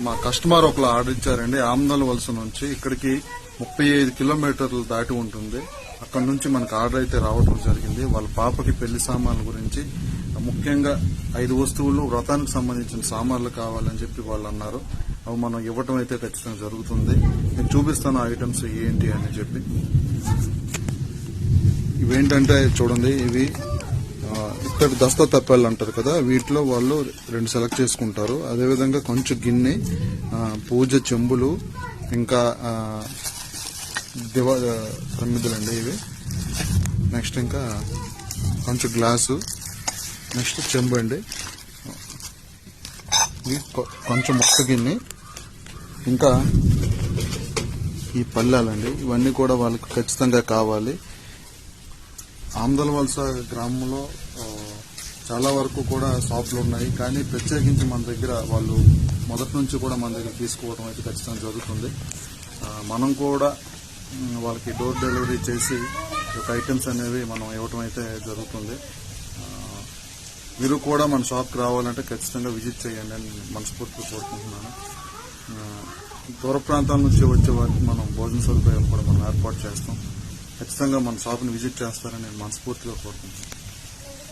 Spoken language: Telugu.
మా కస్టమర్ ఒకళ్ళు ఆర్డర్ ఇచ్చారండి. ఆమ్దల్ వలస నుంచి ఇక్కడికి 35 కిలోమీటర్లు దాటి ఉంటుంది. అక్కడ నుంచి మనకు ఆర్డర్ అయితే రావడం జరిగింది. వాళ్ళ పాపకి పెళ్లి సామాన్ల గురించి, ముఖ్యంగా 5 వస్తువులు వ్రతానికి సంబంధించిన సామాన్లు కావాలని చెప్పి వాళ్ళు అన్నారు. అవి మనం ఇవ్వటం అయితే ఖచ్చితంగా జరుగుతుంది. నేను చూపిస్తాను ఐటమ్స్ ఏంటి అని చెప్పి. ఇవేంటంటే చూడండి, ఇవి ఇక్కడ దస్తా తప్పాలు అంటారు కదా, వీటిలో వాళ్ళు 2 సెలెక్ట్ చేసుకుంటారు. అదేవిధంగా కొంచెం గిన్నె, పూజ చెంబులు, ఇంకా ప్రమిదలండి ఇవి. నెక్స్ట్ ఇంకా కొంచెం గ్లాసు, నెక్స్ట్ చెంబు అండి, కొంచెం మొక్క గిన్నె, ఇంకా ఈ పళ్ళాలండి. ఇవన్నీ కూడా వాళ్ళకి ఖచ్చితంగా కావాలి. ఆమ్దల్ వలస గ్రామంలో చాలా వరకు కూడా షాపులు ఉన్నాయి, కానీ ప్రత్యేకించి మన దగ్గర వాళ్ళు మొదటి నుంచి కూడా మన దగ్గర తీసుకోవడం అయితే ఖచ్చితంగా జరుగుతుంది. మనం కూడా వాళ్ళకి డోర్ డెలివరీ చేసి ఒక ఐటమ్స్ అనేవి మనం ఇవ్వటం అయితే జరుగుతుంది. మీరు కూడా మన షాప్కి రావాలంటే ఖచ్చితంగా విజిట్ చేయండి అని మనస్ఫూర్తిగా కోరుకుంటున్నాను. దూర ప్రాంతాల నుంచి వచ్చే వారికి మనం భోజన సదుపాయాలు కూడా మనం ఏర్పాటు చేస్తాం. ఖచ్చితంగా మన షాప్ని విజిట్ చేస్తారని నేను మనస్ఫూర్తిగా కోరుకుంటున్నాను.